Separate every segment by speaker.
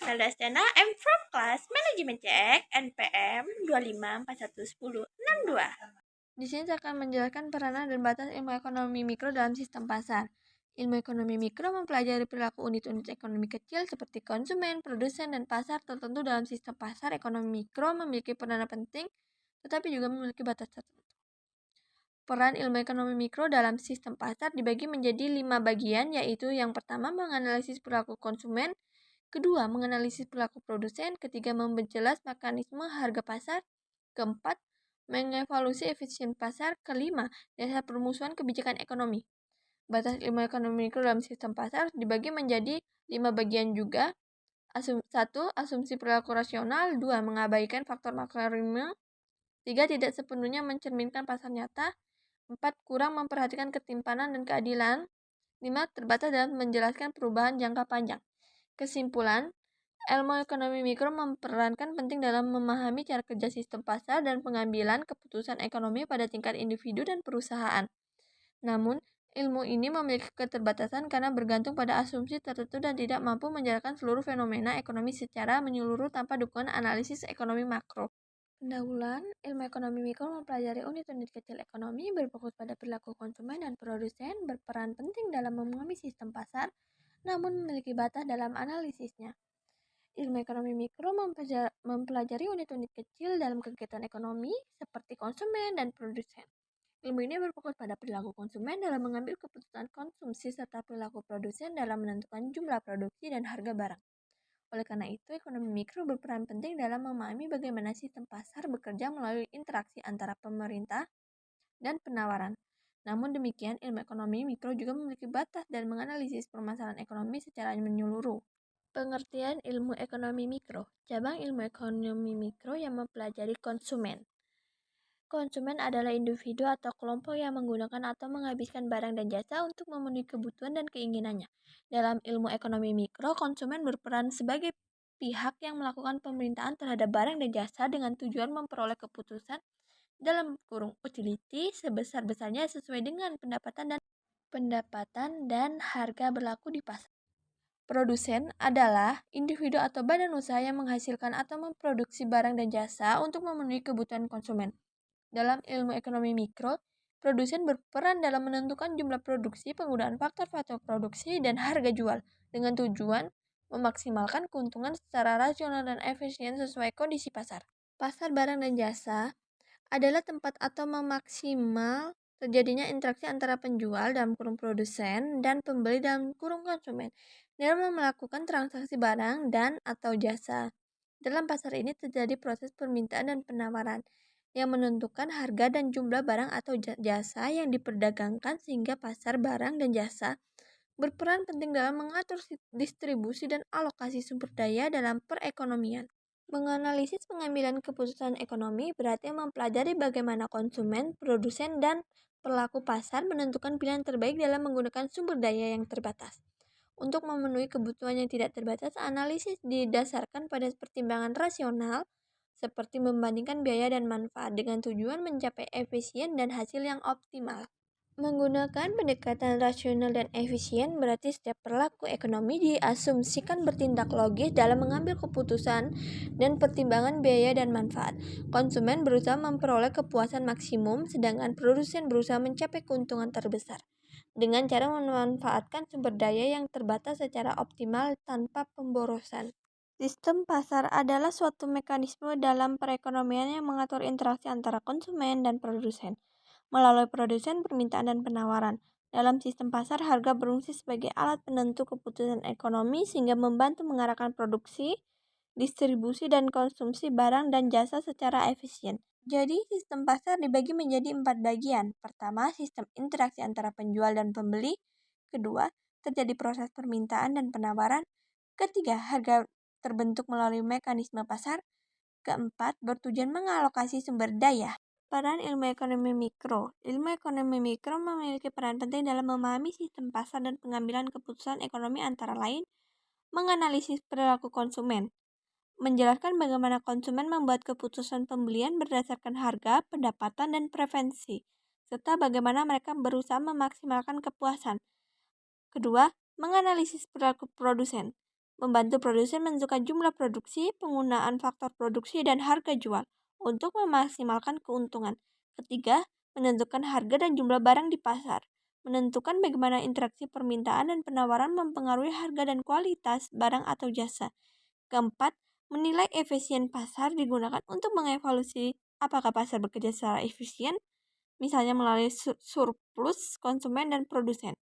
Speaker 1: Zelda Stena. I'm from class Management Check NPM 25411062.
Speaker 2: Di sini saya akan menjelaskan peranan dan batas ilmu ekonomi mikro dalam sistem pasar. Ilmu ekonomi mikro mempelajari perilaku unit-unit ekonomi kecil seperti konsumen, produsen, dan pasar tertentu dalam sistem pasar. Ekonomi mikro memiliki peranan penting, tetapi juga memiliki batas tertentu. Peran ilmu ekonomi mikro dalam sistem pasar dibagi menjadi 5 bagian, yaitu yang pertama menganalisis perilaku konsumen, kedua menganalisis perilaku produsen, ketiga memperjelas mekanisme harga pasar, keempat mengevaluasi efisien pasar, kelima dasar permusuhan kebijakan ekonomi. Batas ilmu ekonomi mikro dalam sistem pasar dibagi menjadi 5 bagian juga. 1. Asumsi perilaku rasional. 2. Mengabaikan faktor makroekonomi. 3. Tidak sepenuhnya mencerminkan pasar nyata. 4. Kurang memperhatikan ketimpanan dan keadilan. 5. Terbatas dalam menjelaskan perubahan jangka panjang. Kesimpulan, ilmu ekonomi mikro memperankan penting dalam memahami cara kerja sistem pasar dan pengambilan keputusan ekonomi pada tingkat individu dan perusahaan. Namun, ilmu ini memiliki keterbatasan karena bergantung pada asumsi tertentu dan tidak mampu menjelaskan seluruh fenomena ekonomi secara menyeluruh tanpa dukungan analisis ekonomi makro. Pendahuluan, ilmu ekonomi mikro mempelajari unit-unit kecil ekonomi berfokus pada perilaku konsumen dan produsen, berperan penting dalam memahami sistem pasar, namun memiliki batas dalam analisisnya. Ilmu ekonomi mikro mempelajari unit-unit kecil dalam kegiatan ekonomi seperti konsumen dan produsen. Ilmu ini berfokus pada perilaku konsumen dalam mengambil keputusan konsumsi serta perilaku produsen dalam menentukan jumlah produksi dan harga barang. Oleh karena itu, ekonomi mikro berperan penting dalam memahami bagaimana sistem pasar bekerja melalui interaksi antara pemerintah dan penawaran. Namun demikian, ilmu ekonomi mikro juga memiliki batas dan menganalisis permasalahan ekonomi secara menyeluruh. Pengertian ilmu ekonomi mikro. Cabang ilmu ekonomi mikro yang mempelajari konsumen. Konsumen adalah individu atau kelompok yang menggunakan atau menghabiskan barang dan jasa untuk memenuhi kebutuhan dan keinginannya. Dalam ilmu ekonomi mikro, konsumen berperan sebagai pihak yang melakukan pemerintahan terhadap barang dan jasa dengan tujuan memperoleh keputusan dalam kurung utility sebesar-besarnya sesuai dengan pendapatan dan harga berlaku di pasar. Produsen adalah individu atau badan usaha yang menghasilkan atau memproduksi barang dan jasa untuk memenuhi kebutuhan konsumen. Dalam ilmu ekonomi mikro, produsen berperan dalam menentukan jumlah produksi, penggunaan faktor-faktor produksi, dan harga jual dengan tujuan memaksimalkan keuntungan secara rasional dan efisien sesuai kondisi pasar. Pasar barang dan jasa adalah tempat atau memaksimal terjadinya interaksi antara penjual dalam kurung produsen dan pembeli dalam kurung konsumen dalam melakukan transaksi barang dan atau jasa. Dalam pasar ini terjadi proses permintaan dan penawaran yang menentukan harga dan jumlah barang atau jasa yang diperdagangkan sehingga pasar barang dan jasa berperan penting dalam mengatur distribusi dan alokasi sumber daya dalam perekonomian. Menganalisis pengambilan keputusan ekonomi berarti mempelajari bagaimana konsumen, produsen, dan pelaku pasar menentukan pilihan terbaik dalam menggunakan sumber daya yang terbatas. Untuk memenuhi kebutuhan yang tidak terbatas, analisis didasarkan pada pertimbangan rasional seperti membandingkan biaya dan manfaat dengan tujuan mencapai efisien dan hasil yang optimal. Menggunakan pendekatan rasional dan efisien berarti setiap perilaku ekonomi diasumsikan bertindak logis dalam mengambil keputusan dan pertimbangan biaya dan manfaat. Konsumen berusaha memperoleh kepuasan maksimum, sedangkan produsen berusaha mencapai keuntungan terbesar dengan cara memanfaatkan sumber daya yang terbatas secara optimal tanpa pemborosan. Sistem pasar adalah suatu mekanisme dalam perekonomian yang mengatur interaksi antara konsumen dan produsen. Melalui produsen, permintaan, dan penawaran. Dalam sistem pasar, harga berfungsi sebagai alat penentu keputusan ekonomi sehingga membantu mengarahkan produksi, distribusi, dan konsumsi barang dan jasa secara efisien. Jadi, sistem pasar dibagi menjadi 4 bagian. Pertama, sistem interaksi antara penjual dan pembeli. Kedua, terjadi proses permintaan dan penawaran. Ketiga, harga terbentuk melalui mekanisme pasar. Keempat, bertujuan mengalokasi sumber daya. Peran ilmu ekonomi mikro. Ilmu ekonomi mikro memiliki peran penting dalam memahami sistem pasar dan pengambilan keputusan ekonomi antara lain menganalisis perilaku konsumen, menjelaskan bagaimana konsumen membuat keputusan pembelian berdasarkan harga, pendapatan, dan preferensi, serta bagaimana mereka berusaha memaksimalkan kepuasan. Kedua, menganalisis perilaku produsen, membantu produsen menentukan jumlah produksi, penggunaan faktor produksi, dan harga jual untuk memaksimalkan keuntungan. Ketiga, menentukan harga dan jumlah barang di pasar. Menentukan bagaimana interaksi permintaan dan penawaran mempengaruhi harga dan kualitas barang atau jasa. Keempat, menilai efisien pasar digunakan untuk mengevaluasi apakah pasar bekerja secara efisien, misalnya melalui surplus konsumen dan produsen.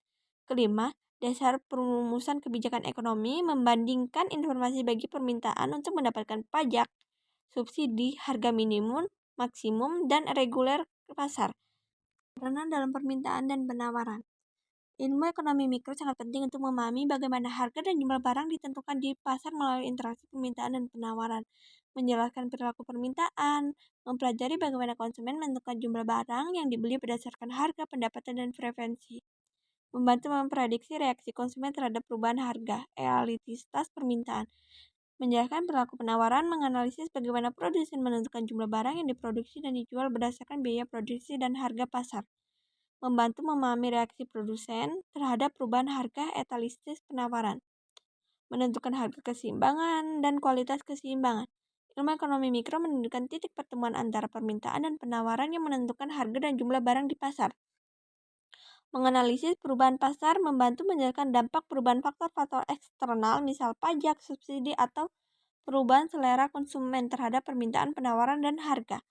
Speaker 2: Kelima, dasar perumusan kebijakan ekonomi membandingkan informasi bagi permintaan untuk mendapatkan pajak, subsidi, harga minimum, maksimum, dan reguler ke pasar. Peranan dalam permintaan dan penawaran. Ilmu ekonomi mikro sangat penting untuk memahami bagaimana harga dan jumlah barang ditentukan di pasar melalui interaksi permintaan dan penawaran, menjelaskan perilaku permintaan, mempelajari bagaimana konsumen menentukan jumlah barang yang dibeli berdasarkan harga, pendapatan, dan preferensi, membantu memprediksi reaksi konsumen terhadap perubahan harga, elititas permintaan, menjelaskan perilaku penawaran, menganalisis bagaimana produsen menentukan jumlah barang yang diproduksi dan dijual berdasarkan biaya produksi dan harga pasar, membantu memahami reaksi produsen terhadap perubahan harga etalitis penawaran, menentukan harga keseimbangan dan kualitas keseimbangan. Ilmu ekonomi mikro menunjukkan titik pertemuan antara permintaan dan penawaran yang menentukan harga dan jumlah barang di pasar. Menganalisis perubahan pasar membantu menjelaskan dampak perubahan faktor-faktor eksternal, misal pajak, subsidi, atau perubahan selera konsumen terhadap permintaan, penawaran, dan harga.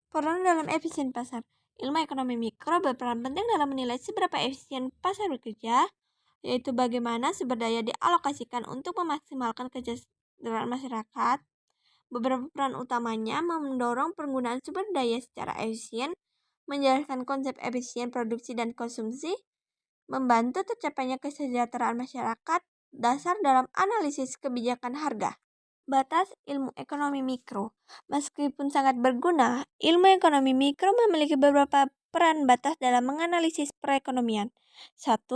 Speaker 2: Peran dalam efisien pasar. Ilmu ekonomi mikro berperan penting dalam menilai seberapa efisien pasar bekerja, yaitu bagaimana sumber daya dialokasikan untuk memaksimalkan kesejahteraan masyarakat. Beberapa peran utamanya mendorong penggunaan sumber daya secara efisien, menjelaskan konsep efisien produksi dan konsumsi, membantu tercapainya kesejahteraan masyarakat, dasar dalam analisis kebijakan harga. Batas ilmu ekonomi mikro. Meskipun sangat berguna, ilmu ekonomi mikro memiliki beberapa peran batas dalam menganalisis perekonomian. 1.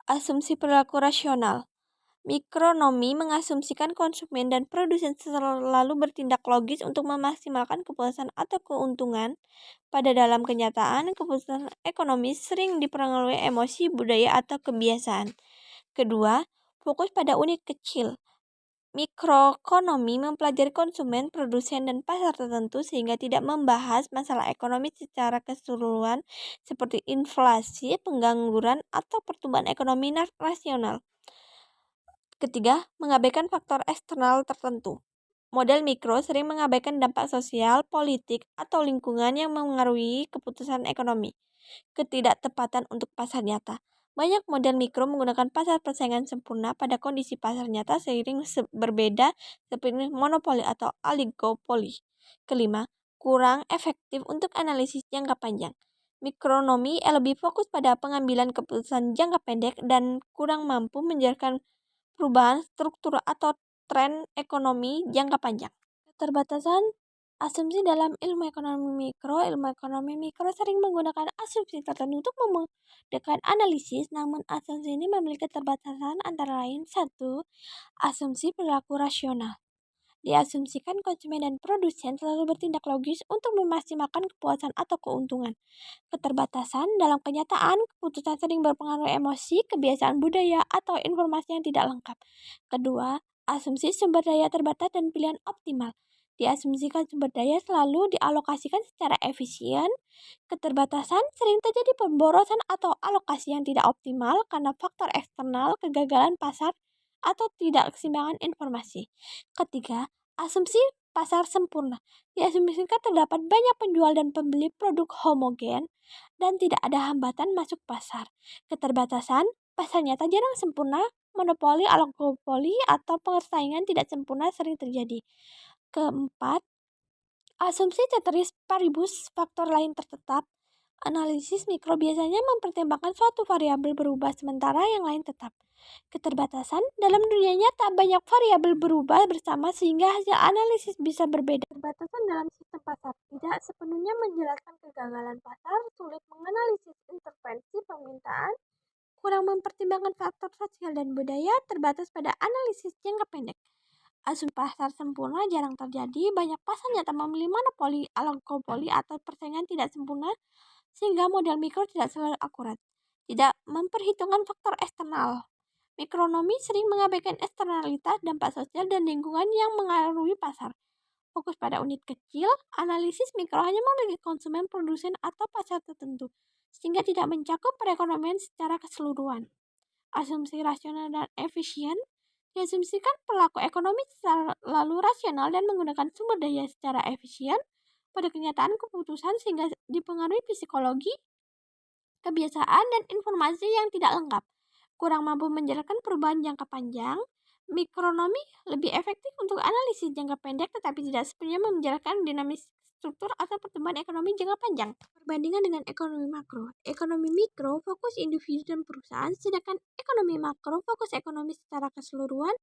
Speaker 2: Asumsi perilaku rasional. Mikronomi mengasumsikan konsumen dan produsen selalu bertindak logis untuk memaksimalkan kepuasan atau keuntungan. Pada dalam kenyataan, keputusan ekonomi sering dipengaruhi emosi, budaya, atau kebiasaan. Kedua, fokus pada unit kecil. Mikroekonomi mempelajari konsumen, produsen, dan pasar tertentu sehingga tidak membahas masalah ekonomi secara keseluruhan seperti inflasi, pengangguran, atau pertumbuhan ekonomi nasional. Ketiga, mengabaikan faktor eksternal tertentu. Model mikro sering mengabaikan dampak sosial, politik, atau lingkungan yang mengaruhi keputusan ekonomi. Ketidaktepatan untuk pasar nyata. Banyak model mikro menggunakan pasar persaingan sempurna pada kondisi pasar nyata seiring berbeda seperti monopoli atau oligopoli. Kelima, kurang efektif untuk analisis jangka panjang. Mikronomi lebih fokus pada pengambilan keputusan jangka pendek dan kurang mampu menjelaskan perubahan struktur atau tren ekonomi jangka panjang. Keterbatasan asumsi dalam ilmu ekonomi mikro sering menggunakan asumsi tertentu untuk memudahkan analisis, namun asumsi ini memiliki keterbatasan antara lain. 1. Asumsi perilaku rasional. Diasumsikan konsumen dan produsen selalu bertindak logis untuk memaksimalkan kepuasan atau keuntungan. Keterbatasan dalam kenyataan, keputusan sering berpengaruh emosi, kebiasaan budaya, atau informasi yang tidak lengkap. Kedua, asumsi sumber daya terbatas dan pilihan optimal. Diasumsikan sumber daya selalu dialokasikan secara efisien. Keterbatasan sering terjadi pemborosan atau alokasi yang tidak optimal karena faktor eksternal, kegagalan pasar, atau tidak keseimbangan informasi. Ketiga, asumsi pasar sempurna. Diasumsikan terdapat banyak penjual dan pembeli produk homogen dan tidak ada hambatan masuk pasar. Keterbatasan, pasar nyata jarang sempurna, monopoli, oligopoli, atau persaingan tidak sempurna sering terjadi. Keempat, asumsi ceteris paribus, faktor lain tertetap. Analisis mikro biasanya mempertimbangkan suatu variabel berubah sementara yang lain tetap. Keterbatasan dalam dunia nyata banyak variabel berubah bersama sehingga hasil analisis bisa berbeda. Keterbatasan dalam sistem pasar tidak sepenuhnya menjelaskan kegagalan pasar, sulit menganalisis intervensi permintaan, kurang mempertimbangkan faktor sosial dan budaya, terbatas pada analisis jangka pendek. Asumsi pasar sempurna jarang terjadi, banyak pasar nyata memilih monopoli, oligopoli, atau persaingan tidak sempurna, sehingga model mikro tidak selalu akurat. Tidak memperhitungkan faktor eksternal. Mikronomi sering mengabaikan eksternalitas, dampak sosial, dan lingkungan yang mengaruhi pasar. Fokus pada unit kecil, analisis mikro hanya memiliki konsumen, produsen, atau pasar tertentu, sehingga tidak mencakup perekonomian secara keseluruhan. Asumsi rasional dan efisien diasumsikan pelaku ekonomi selalu rasional dan menggunakan sumber daya secara efisien pada kenyataan keputusan sehingga dipengaruhi psikologi, kebiasaan, dan informasi yang tidak lengkap. Kurang mampu menjelaskan perubahan jangka panjang, mikronomi lebih efektif untuk analisis jangka pendek tetapi tidak sepenuhnya menjelaskan dinamis struktur atau pertumbuhan ekonomi jangka panjang. Perbandingan dengan ekonomi makro. Ekonomi mikro fokus individu dan perusahaan, sedangkan ekonomi makro fokus ekonomi secara keseluruhan.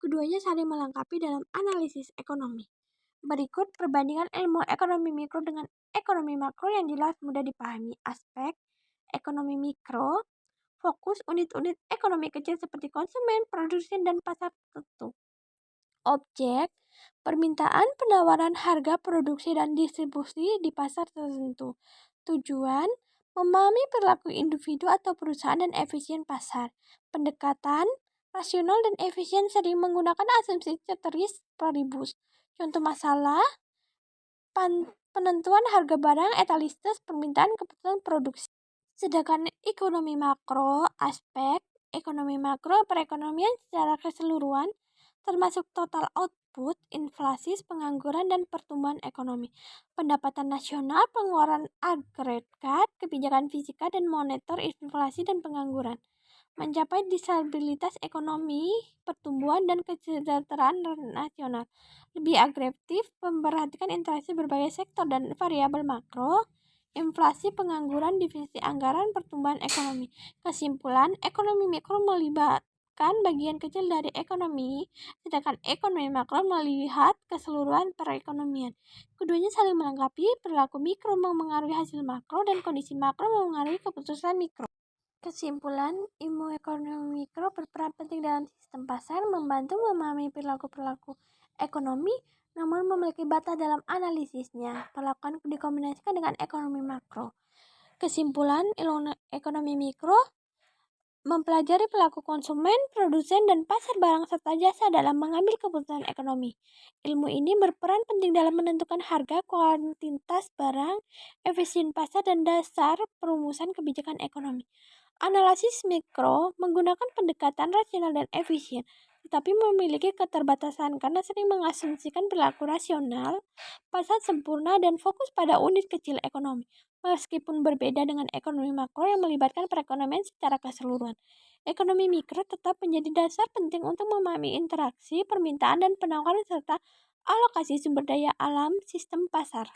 Speaker 2: Keduanya saling melengkapi dalam analisis ekonomi. Berikut perbandingan ilmu ekonomi mikro dengan ekonomi makro yang jelas mudah dipahami. Aspek ekonomi mikro fokus unit-unit ekonomi kecil seperti konsumen, produsen, dan pasar tertentu. Objek permintaan, penawaran, harga, produksi, dan distribusi di pasar tertentu. Tujuan memahami perilaku individu atau perusahaan dan efisien pasar. Pendekatan rasional dan efisien sering menggunakan asumsi ceteris paribus. Contoh masalah penentuan harga barang, etalistas, permintaan, keputusan produksi. Sedangkan ekonomi makro, aspek ekonomi makro perekonomian secara keseluruhan termasuk total output, inflasi, pengangguran, dan pertumbuhan ekonomi, pendapatan nasional, pengeluaran agregat, kebijakan fiskal dan moneter, inflasi, dan pengangguran. Mencapai stabilitas ekonomi, pertumbuhan, dan kesejahteraan nasional. Lebih agresif memperhatikan interaksi berbagai sektor dan variabel makro, inflasi, pengangguran, divisi anggaran, pertumbuhan ekonomi. Kesimpulan, ekonomi mikro melibatkan bagian kecil dari ekonomi, sedangkan ekonomi makro melihat keseluruhan perekonomian. Keduanya saling melengkapi, perilaku mikro mempengaruhi hasil makro, dan kondisi makro mempengaruhi keputusan mikro. Kesimpulan, ilmu ekonomi mikro berperan penting dalam sistem pasar, membantu memahami perilaku-perilaku ekonomi, namun memiliki batas dalam analisisnya. Perlakuan dikombinasikan dengan ekonomi makro. Kesimpulan, ilmu ekonomi mikro mempelajari perilaku konsumen, produsen, dan pasar barang serta jasa dalam mengambil keputusan ekonomi. Ilmu ini berperan penting dalam menentukan harga, kuantitas barang, efisien pasar, dan dasar perumusan kebijakan ekonomi. Analisis mikro menggunakan pendekatan rasional dan efisien, tetapi memiliki keterbatasan karena sering mengasumsikan perilaku rasional, pasar sempurna, dan fokus pada unit kecil ekonomi. Meskipun berbeda dengan ekonomi makro yang melibatkan perekonomian secara keseluruhan, ekonomi mikro tetap menjadi dasar penting untuk memahami interaksi, permintaan, dan penawaran serta alokasi sumber daya alam sistem pasar.